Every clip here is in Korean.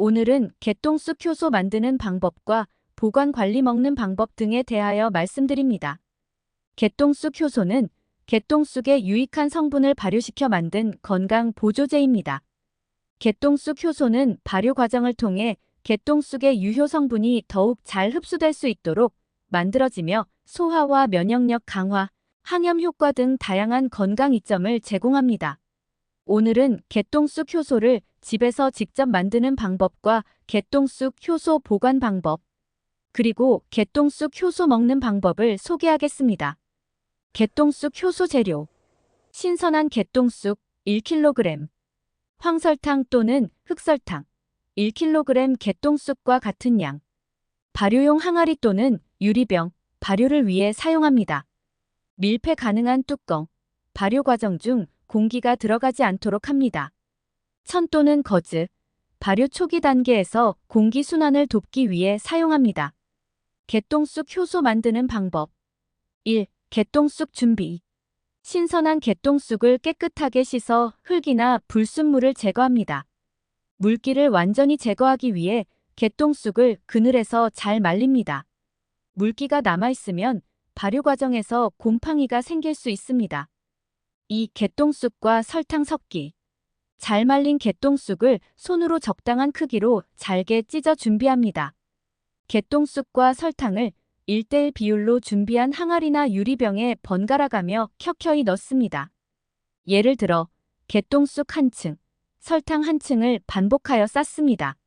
오늘은 개똥쑥 효소 만드는 방법과 보관 관리 먹는 방법 등에 대하여 말씀드립니다. 개똥쑥 효소는 개똥쑥의 유익한 성분을 발효시켜 만든 건강 보조제입니다. 개똥쑥 효소는 발효 과정을 통해 개똥쑥의 유효 성분이 더욱 잘 흡수될 수 있도록 만들어지며 소화와 면역력 강화, 항염 효과 등 다양한 건강 이점을 제공합니다. 오늘은 개똥쑥 효소를 집에서 직접 만드는 방법과 개똥쑥 효소 보관 방법, 그리고 개똥쑥 효소 먹는 방법을 소개하겠습니다. 개똥쑥 효소 재료. 신선한 개똥쑥 1kg, 황설탕 또는 흑설탕 1kg 개똥쑥과 같은 양, 발효용 항아리 또는 유리병, 발효를 위해 사용합니다. 밀폐 가능한 뚜껑, 발효 과정 중 공기가 들어가지 않도록 합니다. 천 또는 거즈, 발효 초기 단계에서 공기 순환을 돕기 위해 사용합니다. 개똥쑥 효소 만드는 방법. 1. 개똥쑥 준비. 신선한 개똥쑥을 깨끗하게 씻어 흙이나 불순물을 제거합니다. 물기를 완전히 제거하기 위해 개똥쑥을 그늘에서 잘 말립니다. 물기가 남아있으면 발효 과정에서 곰팡이가 생길 수 있습니다. 2. 개똥쑥과 설탕 섞기. 잘 말린 개똥쑥을 손으로 적당한 크기로 잘게 찢어 준비합니다. 개똥쑥과 설탕을 1:1 비율로 준비한 항아리나 유리병에 번갈아가며 켜켜이 넣습니다. 예를 들어 개똥쑥 한 층, 설탕 한 층을 반복하여 쌓습니다.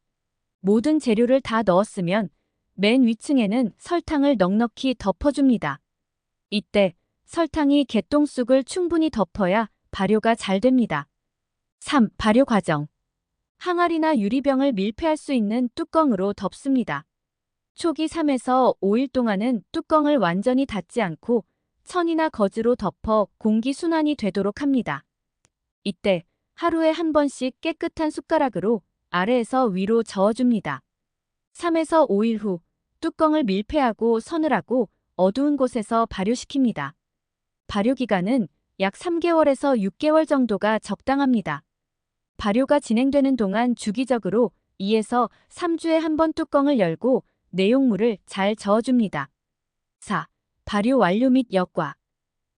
모든 재료를 다 넣었으면 맨 위층에는 설탕을 넉넉히 덮어줍니다. 이때 설탕이 개똥쑥을 충분히 덮어야 발효가 잘 됩니다. 3. 발효 과정. 항아리나 유리병을 밀폐할 수 있는 뚜껑으로 덮습니다. 초기 3에서 5일 동안은 뚜껑을 완전히 닫지 않고 천이나 거즈로 덮어 공기 순환이 되도록 합니다. 이때 하루에 한 번씩 깨끗한 숟가락으로 아래에서 위로 저어줍니다. 3에서 5일 후 뚜껑을 밀폐하고 서늘하고 어두운 곳에서 발효시킵니다. 발효 기간은 약 3개월에서 6개월 정도가 적당합니다. 발효가 진행되는 동안 주기적으로 2에서 3주에 한 번 뚜껑을 열고 내용물을 잘 저어줍니다. 4. 발효 완료 및 여과.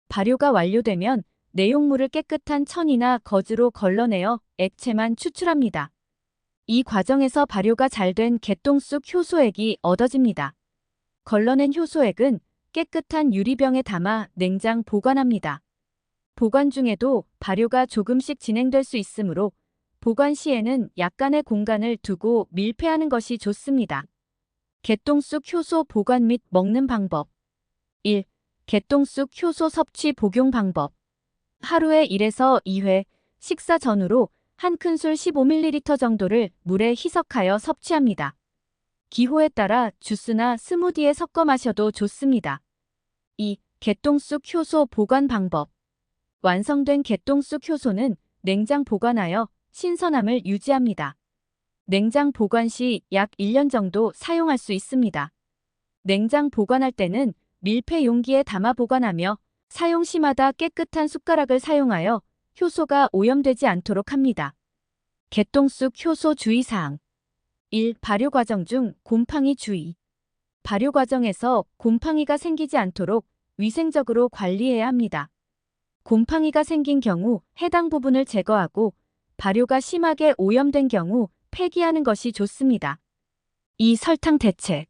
발효가 완료되면 내용물을 깨끗한 천이나 거즈로 걸러내어 액체만 추출합니다. 이 과정에서 발효가 잘 된 개똥쑥 효소액이 얻어집니다. 걸러낸 효소액은 깨끗한 유리병에 담아 냉장 보관합니다. 보관 중에도 발효가 조금씩 진행될 수 있으므로 보관 시에는 약간의 공간을 두고 밀폐하는 것이 좋습니다. 개똥쑥 효소 보관 및 먹는 방법. 1. 개똥쑥 효소 섭취 복용 방법. 하루에 1에서 2회, 식사 전후로 한 큰술 15ml 정도를 물에 희석하여 섭취합니다. 기호에 따라 주스나 스무디에 섞어 마셔도 좋습니다. 2. 개똥쑥 효소 보관 방법. 완성된 개똥쑥 효소는 냉장 보관하여 신선함을 유지합니다. 냉장 보관 시 약 1년 정도 사용할 수 있습니다. 냉장 보관할 때는 밀폐 용기에 담아 보관하며 사용 시마다 깨끗한 숟가락을 사용하여 효소가 오염되지 않도록 합니다. 개똥쑥 효소 주의사항. 1. 발효 과정 중 곰팡이 주의. 발효 과정에서 곰팡이가 생기지 않도록 위생적으로 관리해야 합니다. 곰팡이가 생긴 경우 해당 부분을 제거하고 발효가 심하게 오염된 경우 폐기하는 것이 좋습니다. 2. 설탕 대체.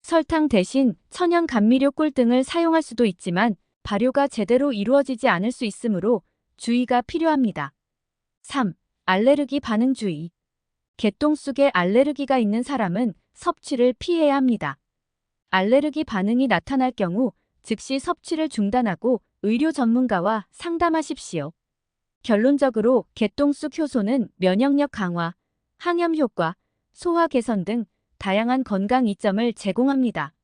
설탕 대신 천연 감미료 꿀 등을 사용할 수도 있지만 발효가 제대로 이루어지지 않을 수 있으므로 주의가 필요합니다. 3. 알레르기 반응 주의. 개똥쑥에 알레르기가 있는 사람은 섭취를 피해야 합니다. 알레르기 반응이 나타날 경우 즉시 섭취를 중단하고 의료 전문가와 상담하십시오. 결론적으로 개똥쑥 효소는 면역력 강화, 항염 효과, 소화 개선 등 다양한 건강 이점을 제공합니다.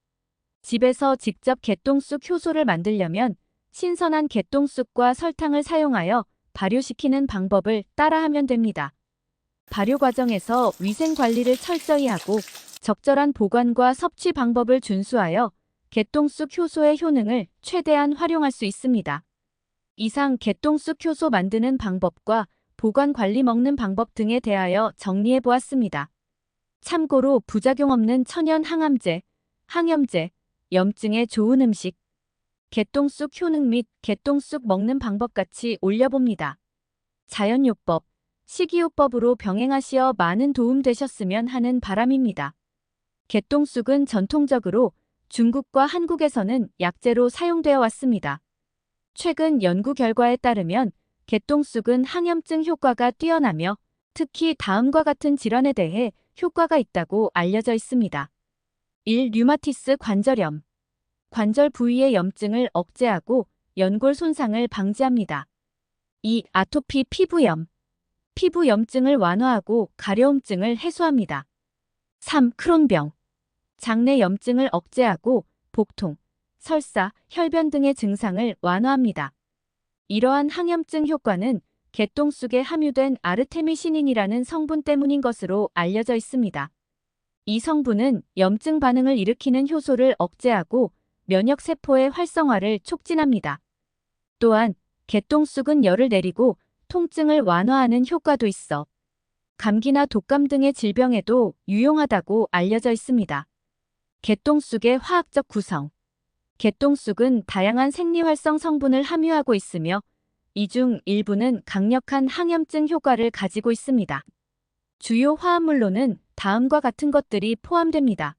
집에서 직접 개똥쑥 효소를 만들려면 신선한 개똥쑥과 설탕을 사용하여 발효시키는 방법을 따라하면 됩니다. 발효 과정에서 위생 관리를 철저히 하고 적절한 보관과 섭취 방법을 준수하여 개똥쑥 효소의 효능을 최대한 활용할 수 있습니다. 이상 개똥쑥 효소 만드는 방법과 보관 관리 먹는 방법 등에 대하여 정리해 보았습니다. 참고로 부작용 없는 천연 항암제, 항염제, 염증에 좋은 음식, 개똥쑥 효능 및 개똥쑥 먹는 방법 같이 올려봅니다. 자연요법, 식이요법으로 병행하시어 많은 도움 되셨으면 하는 바람입니다. 개똥쑥은 전통적으로 중국과 한국에서는 약재로 사용되어 왔습니다. 최근 연구 결과에 따르면 개똥쑥은 항염증 효과가 뛰어나며 특히 다음과 같은 질환에 대해 효과가 있다고 알려져 있습니다. 1. 류마티스 관절염. 관절 부위의 염증을 억제하고 연골 손상을 방지합니다. 2. 아토피 피부염. 피부 염증을 완화하고 가려움증을 해소합니다. 3. 크론병. 장내 염증을 억제하고 복통, 설사, 혈변 등의 증상을 완화합니다. 이러한 항염증 효과는 개똥쑥에 함유된 아르테미시닌이라는 성분 때문인 것으로 알려져 있습니다. 이 성분은 염증 반응을 일으키는 효소를 억제하고 면역세포의 활성화를 촉진합니다. 또한 개똥쑥은 열을 내리고 통증을 완화하는 효과도 있어 감기나 독감 등의 질병에도 유용하다고 알려져 있습니다. 개똥쑥의 화학적 구성. 개똥쑥은 다양한 생리활성 성분을 함유하고 있으며 이 중 일부는 강력한 항염증 효과를 가지고 있습니다. 주요 화합물로는 다음과 같은 것들이 포함됩니다.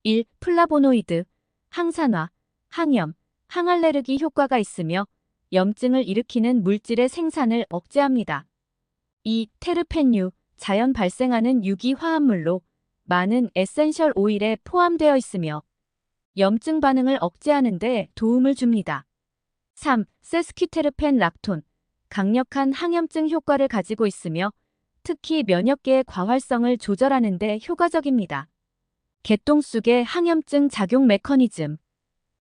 1. 플라보노이드, 항산화, 항염, 항알레르기 효과가 있으며 염증을 일으키는 물질의 생산을 억제합니다. 2. 테르펜류, 자연 발생하는 유기 화합물로 많은 에센셜 오일에 포함되어 있으며 염증 반응을 억제하는 데 도움을 줍니다. 3. 세스퀴테르펜 락톤, 강력한 항염증 효과를 가지고 있으며 특히 면역계의 과활성을 조절하는 데 효과적입니다. 개똥쑥의 항염증 작용 메커니즘.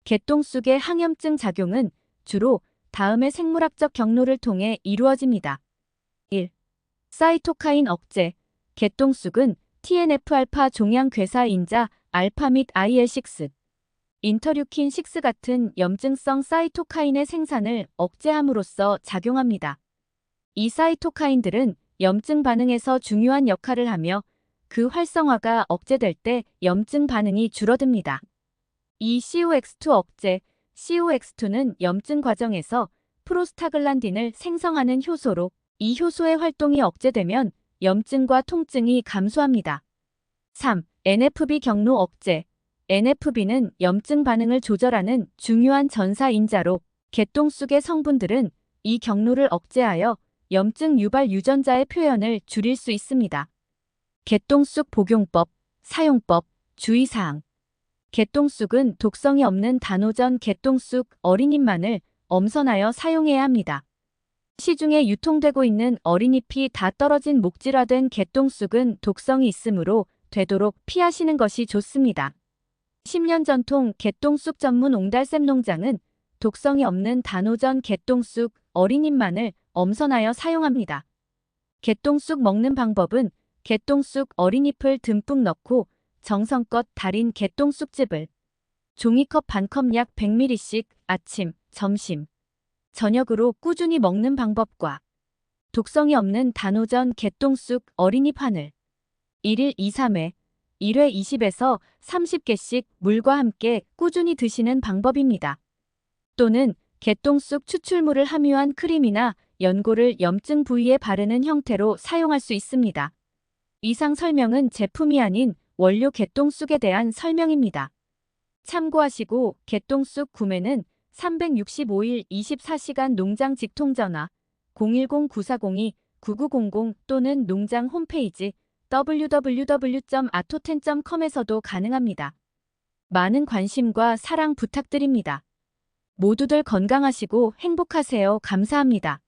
개똥쑥의 항염증 작용은 주로 다음의 생물학적 경로를 통해 이루어집니다. 1. 사이토카인 억제. 개똥쑥은 TNF-알파 종양 괴사 인자 알파 및 IL6, 인터류킨 6 같은 염증성 사이토카인의 생산을 억제함으로써 작용합니다. 이 사이토카인들은 염증 반응에서 중요한 역할을 하며 그 활성화가 억제될 때 염증 반응이 줄어듭니다. 2. COX2 억제. COX2는 염증 과정에서 프로스타글란딘을 생성하는 효소로 이 효소의 활동이 억제되면 염증과 통증이 감소합니다. 3. NFB 경로 억제. NFB는 염증 반응을 조절하는 중요한 전사인자로 개똥쑥의 성분들은 이 경로를 억제하여 염증 유발 유전자의 표현을 줄일 수 있습니다. 개똥쑥 복용법, 사용법, 주의사항. 개똥쑥은 독성이 없는 단오전 개똥쑥 어린잎만을 엄선하여 사용해야 합니다. 시중에 유통되고 있는 어린잎이 다 떨어진 목질화된 개똥쑥은 독성이 있으므로 되도록 피하시는 것이 좋습니다. 10년 전통 개똥쑥 전문 옹달샘 농장은 독성이 없는 단오전 개똥쑥 어린잎만을 엄선하여 사용합니다. 개똥쑥 먹는 방법은 개똥쑥 어린잎을 듬뿍 넣고 정성껏 달인 개똥쑥즙을 종이컵 반컵 약 100ml씩 아침, 점심, 저녁으로 꾸준히 먹는 방법과 독성이 없는 단오전 개똥쑥 어린잎 한을 1일 2-3회, 1회 20에서 30개씩 물과 함께 꾸준히 드시는 방법입니다. 또는 개똥쑥 추출물을 함유한 크림이나 연고를 염증 부위에 바르는 형태로 사용할 수 있습니다. 이상 설명은 제품이 아닌 원료 개똥쑥에 대한 설명입니다. 참고하시고 개똥쑥 구매는 365일 24시간 농장 직통전화 010-9402-9900 또는 농장 홈페이지 www.atoten.com에서도 가능합니다. 많은 관심과 사랑 부탁드립니다. 모두들 건강하시고 행복하세요. 감사합니다.